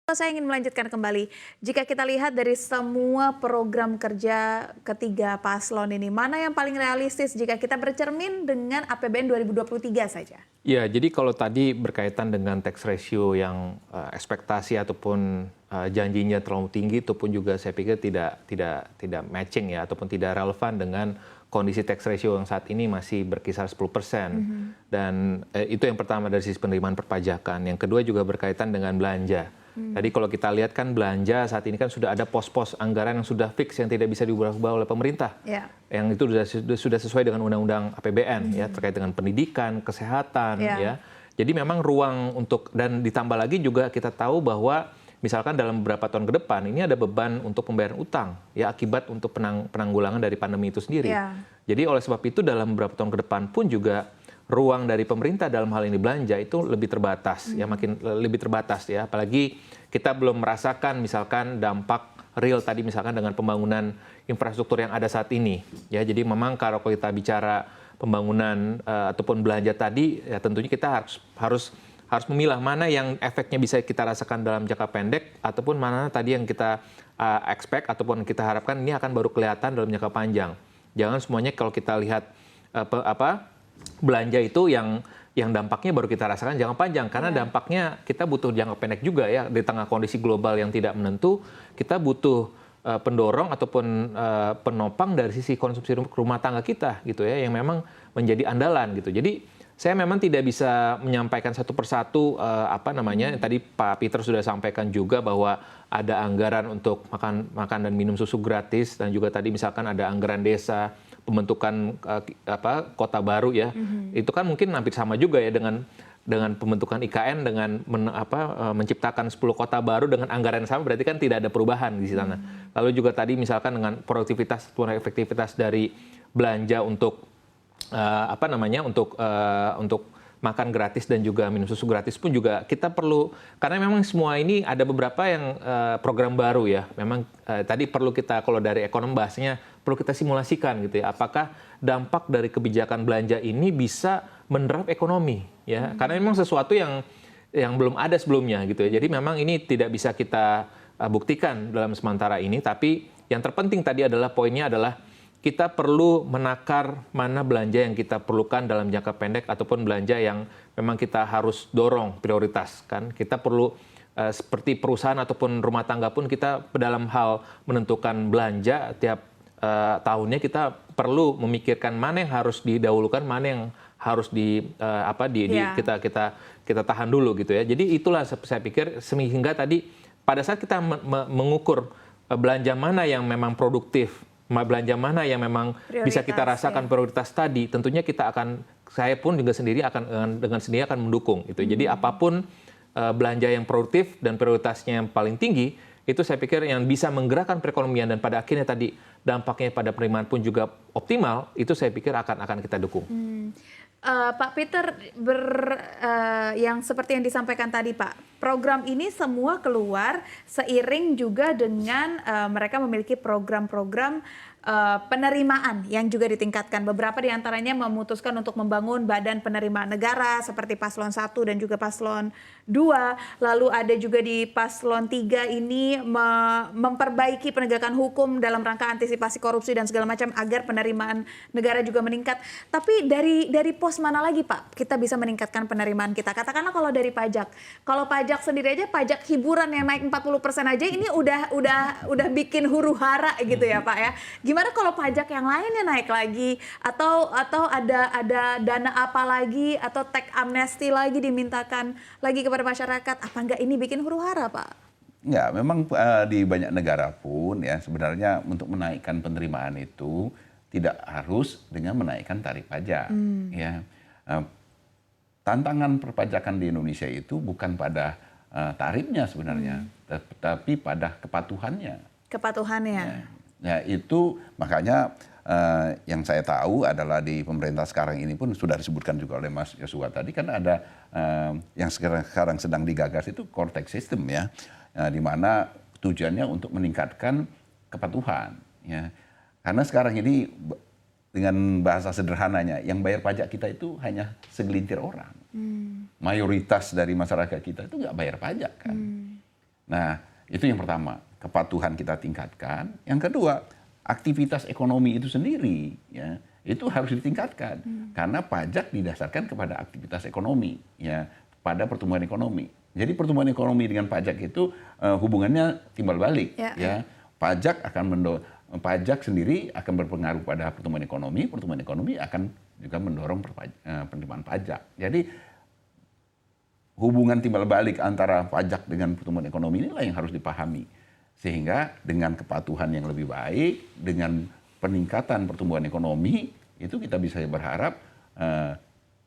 Saya ingin melanjutkan kembali, jika kita lihat dari semua program kerja ketiga paslon ini, mana yang paling realistis jika kita bercermin dengan APBN 2023 saja? Ya, jadi kalau tadi berkaitan dengan tax ratio yang ekspektasi ataupun janjinya terlalu tinggi, itu pun juga saya pikir tidak matching ya, ataupun tidak relevan dengan kondisi tax ratio yang saat ini masih berkisar 10%. Dan itu yang pertama dari sisi penerimaan perpajakan. Yang kedua juga berkaitan dengan belanja. Tadi kalau kita lihat kan belanja saat ini kan sudah ada pos-pos anggaran yang sudah fix yang tidak bisa diubah-ubah oleh pemerintah. Yang itu sudah sesuai dengan undang-undang APBN ya, terkait dengan pendidikan, kesehatan ya. Jadi memang ruang untuk, dan ditambah lagi juga kita tahu bahwa misalkan dalam beberapa tahun ke depan ini ada beban untuk pembayaran utang ya, akibat untuk penanggulangan dari pandemi itu sendiri. Jadi oleh sebab itu dalam beberapa tahun ke depan pun juga ruang dari pemerintah dalam hal ini belanja itu lebih terbatas ya, makin lebih terbatas ya, apalagi kita belum merasakan misalkan dampak real tadi misalkan dengan pembangunan infrastruktur yang ada saat ini ya. Jadi memang kalau kita bicara pembangunan ataupun belanja tadi ya, tentunya kita harus memilah mana yang efeknya bisa kita rasakan dalam jangka pendek ataupun mana tadi yang kita expect ataupun kita harapkan ini akan baru kelihatan dalam jangka panjang. Jangan semuanya kalau kita lihat belanja itu yang dampaknya baru kita rasakan jangka panjang, karena dampaknya kita butuh jangka pendek juga ya. Di tengah kondisi global yang tidak menentu, kita butuh pendorong ataupun penopang dari sisi konsumsi rumah tangga kita gitu ya, yang memang menjadi andalan gitu. Jadi saya memang tidak bisa menyampaikan satu persatu tadi Pak Peter sudah sampaikan juga bahwa ada anggaran untuk makan dan minum susu gratis, dan juga tadi misalkan ada anggaran desa, pembentukan kota baru ya. Itu kan mungkin hampir sama juga ya dengan pembentukan IKN, dengan menciptakan 10 kota baru dengan anggaran yang sama, berarti kan tidak ada perubahan di sana. Lalu juga tadi misalkan dengan produktivitas atau efektivitas dari belanja untuk untuk makan gratis dan juga minum susu gratis pun juga kita perlu, karena memang semua ini ada beberapa yang program baru ya. Memang tadi perlu kita, kalau dari ekonom bahasanya, perlu kita simulasikan gitu ya. Apakah dampak dari kebijakan belanja ini bisa menerap ekonomi ya? Karena memang sesuatu yang belum ada sebelumnya gitu ya. Jadi memang ini tidak bisa kita buktikan dalam sementara ini. Tapi yang terpenting tadi adalah poinnya adalah kita perlu menakar mana belanja yang kita perlukan dalam jangka pendek ataupun belanja yang memang kita harus dorong prioritas kan. Kita perlu seperti perusahaan ataupun rumah tangga pun kita dalam hal menentukan belanja tiap tahunnya kita perlu memikirkan mana yang harus didahulukan, mana yang harus kita tahan dulu gitu ya. Jadi itulah saya pikir, sehingga tadi pada saat kita mengukur belanja mana yang memang produktif, belanja mana yang memang bisa kita rasakan prioritas tadi, tentunya saya pun juga sendiri dengan sendiri akan mendukung itu. Jadi apapun belanja yang produktif dan prioritasnya yang paling tinggi, itu saya pikir yang bisa menggerakkan perekonomian dan pada akhirnya tadi dampaknya pada penerimaan pun juga optimal, itu saya pikir akan kita dukung. Pak Peter, yang seperti yang disampaikan tadi Pak, program ini semua keluar seiring juga dengan mereka memiliki program-program penerimaan yang juga ditingkatkan. Beberapa diantaranya memutuskan untuk membangun badan penerimaan negara seperti paslon 1 dan juga paslon 2. Lalu ada juga di paslon 3 ini memperbaiki penegakan hukum dalam rangka antisipasi korupsi dan segala macam agar penerimaan negara juga meningkat. Tapi dari pos mana lagi Pak kita bisa meningkatkan penerimaan kita? Katakanlah kalau dari pajak. Kalau pajak sendiri aja, pajak hiburan yang naik 40% aja ini udah bikin huru-hara gitu ya Pak ya. Gimana kalau pajak yang lainnya naik lagi, atau ada dana apa lagi, atau tax amnesty lagi dimintakan lagi kepada masyarakat? Apa enggak ini bikin huru-hara Pak? Ya, memang di banyak negara pun ya sebenarnya untuk menaikkan penerimaan itu tidak harus dengan menaikkan tarif pajak. Ya, tantangan perpajakan di Indonesia itu bukan pada tarifnya sebenarnya, tapi pada kepatuhannya. Kepatuhannya. Ya, itu makanya yang saya tahu adalah di pemerintah sekarang ini pun sudah disebutkan juga oleh Mas Yosua tadi, kan ada yang sekarang sedang digagas itu core tax system ya, di mana tujuannya untuk meningkatkan kepatuhan ya. Karena sekarang ini dengan bahasa sederhananya yang bayar pajak kita itu hanya segelintir orang. Mayoritas dari masyarakat kita itu nggak bayar pajak kan. Nah, itu yang pertama, kepatuhan kita tingkatkan. Yang kedua, aktivitas ekonomi itu sendiri, ya, itu harus ditingkatkan. Karena pajak didasarkan kepada aktivitas ekonomi, ya, pada pertumbuhan ekonomi. Jadi pertumbuhan ekonomi dengan pajak itu hubungannya timbal balik, ya. Pajak sendiri akan berpengaruh pada pertumbuhan ekonomi akan juga mendorong penerimaan pajak. Jadi hubungan timbal balik antara pajak dengan pertumbuhan ekonomi inilah yang harus dipahami. Sehingga dengan kepatuhan yang lebih baik, dengan peningkatan pertumbuhan ekonomi, itu kita bisa berharap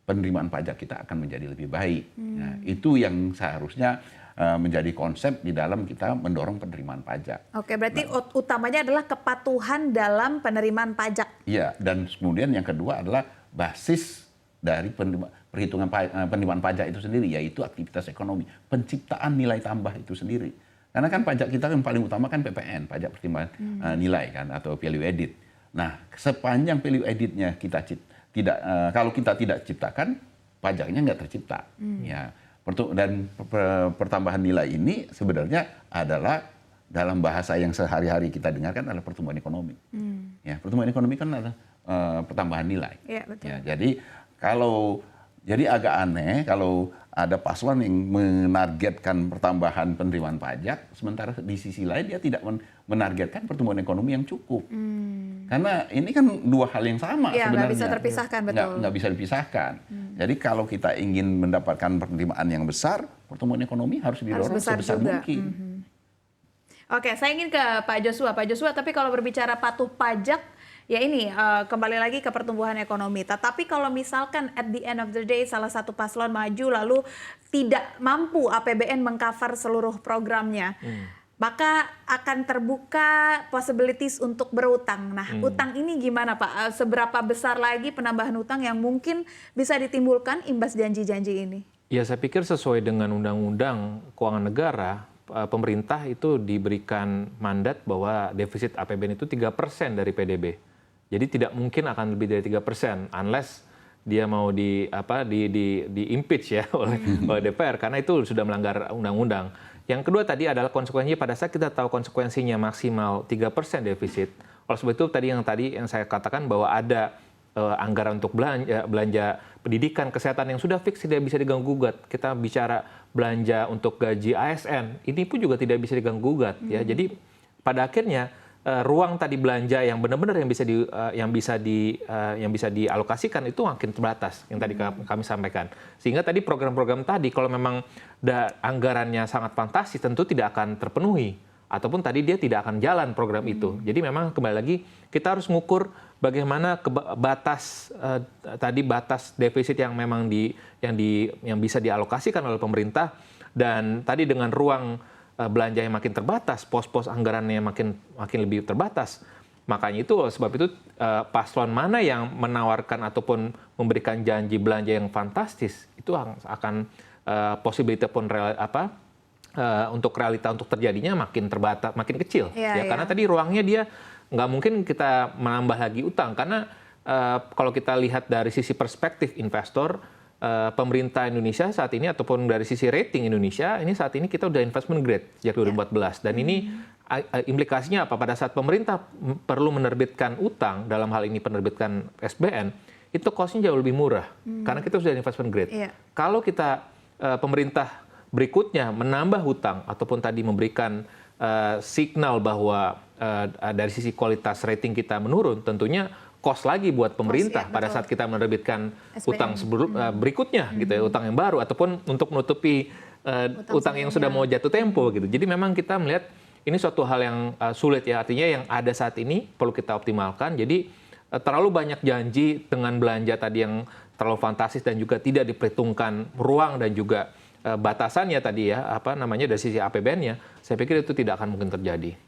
penerimaan pajak kita akan menjadi lebih baik. Nah, itu yang seharusnya menjadi konsep di dalam kita mendorong penerimaan pajak. Oke, berarti utamanya adalah kepatuhan dalam penerimaan pajak. Iya, dan kemudian yang kedua adalah basis dari perhitungan penerimaan pajak itu sendiri, yaitu aktivitas ekonomi, penciptaan nilai tambah itu sendiri. Karena kan pajak kita yang paling utama kan PPN, pajak pertimbangan nilai kan, atau value added. Nah, sepanjang value added-nya kalau kita tidak ciptakan, pajaknya nggak tercipta. Ya, dan pertambahan nilai ini sebenarnya adalah dalam bahasa yang sehari-hari kita dengarkan adalah pertumbuhan ekonomi. Ya, pertumbuhan ekonomi kan adalah pertambahan nilai. Ya, betul. Ya, jadi agak aneh kalau ada paslon yang menargetkan pertambahan penerimaan pajak, sementara di sisi lain dia tidak menargetkan pertumbuhan ekonomi yang cukup. Karena ini kan dua hal yang sama sebenarnya. Nggak bisa terpisahkan, betul. Nggak bisa dipisahkan. Jadi kalau kita ingin mendapatkan penerimaan yang besar, pertumbuhan ekonomi harus didorong sebesar mungkin. Oke, saya ingin ke Pak Joshua. Pak Joshua, tapi kalau berbicara patuh pajak, ya ini kembali lagi ke pertumbuhan ekonomi. Tetapi kalau misalkan at the end of the day salah satu paslon maju lalu tidak mampu APBN mengcover seluruh programnya, maka akan terbuka possibilities untuk berutang. Nah, utang ini gimana Pak? Seberapa besar lagi penambahan utang yang mungkin bisa ditimbulkan imbas janji-janji ini? Ya, saya pikir sesuai dengan Undang-Undang Keuangan Negara, pemerintah itu diberikan mandat bahwa defisit APBN itu 3% dari PDB. Jadi tidak mungkin akan lebih dari 3%, unless dia mau di impeach ya oleh DPR, karena itu sudah melanggar undang-undang. Yang kedua tadi adalah konsekuensinya pada saat kita tahu konsekuensinya maksimal 3% defisit. Oleh sebab itu tadi yang saya katakan bahwa ada anggaran untuk belanja pendidikan, kesehatan yang sudah fix tidak bisa diganggu-gugat. Kita bicara belanja untuk gaji ASN, ini pun juga tidak bisa diganggu-gugat ya. Jadi pada akhirnya ruang tadi belanja yang benar-benar yang bisa dialokasikan itu makin terbatas yang tadi kami sampaikan. Sehingga tadi program-program tadi kalau memang anggarannya sangat fantastis tentu tidak akan terpenuhi ataupun tadi dia tidak akan jalan program itu. Jadi memang kembali lagi kita harus mengukur bagaimana batas defisit yang memang yang bisa dialokasikan oleh pemerintah, dan tadi dengan ruang belanja yang makin terbatas, pos-pos anggarannya makin lebih terbatas. Makanya itu sebab itu paslon mana yang menawarkan ataupun memberikan janji belanja yang fantastis itu akan possibility pun untuk realita untuk terjadinya makin terbatas, makin kecil. Karena tadi ruangnya dia nggak mungkin kita menambah lagi utang, karena kalau kita lihat dari sisi perspektif investor, pemerintah Indonesia saat ini ataupun dari sisi rating Indonesia, ini saat ini kita udah investment grade sejak 2014. Dan ini implikasinya apa? Pada saat pemerintah perlu menerbitkan utang, dalam hal ini penerbitkan SBN, itu cost-nya jauh lebih murah. Karena kita sudah investment grade. Kalau kita pemerintah berikutnya menambah hutang ataupun tadi memberikan signal bahwa dari sisi kualitas rating kita menurun, tentunya cost lagi buat pemerintah pada saat kita menerbitkan utang berikutnya gitu ya, utang yang baru ataupun untuk menutupi utang yang sudah mau jatuh tempo gitu. Jadi memang kita melihat ini suatu hal yang sulit ya, artinya yang ada saat ini perlu kita optimalkan. Jadi terlalu banyak janji dengan belanja tadi yang terlalu fantastis dan juga tidak diperhitungkan ruang dan juga batasannya tadi ya, dari sisi APBN-nya, saya pikir itu tidak akan mungkin terjadi.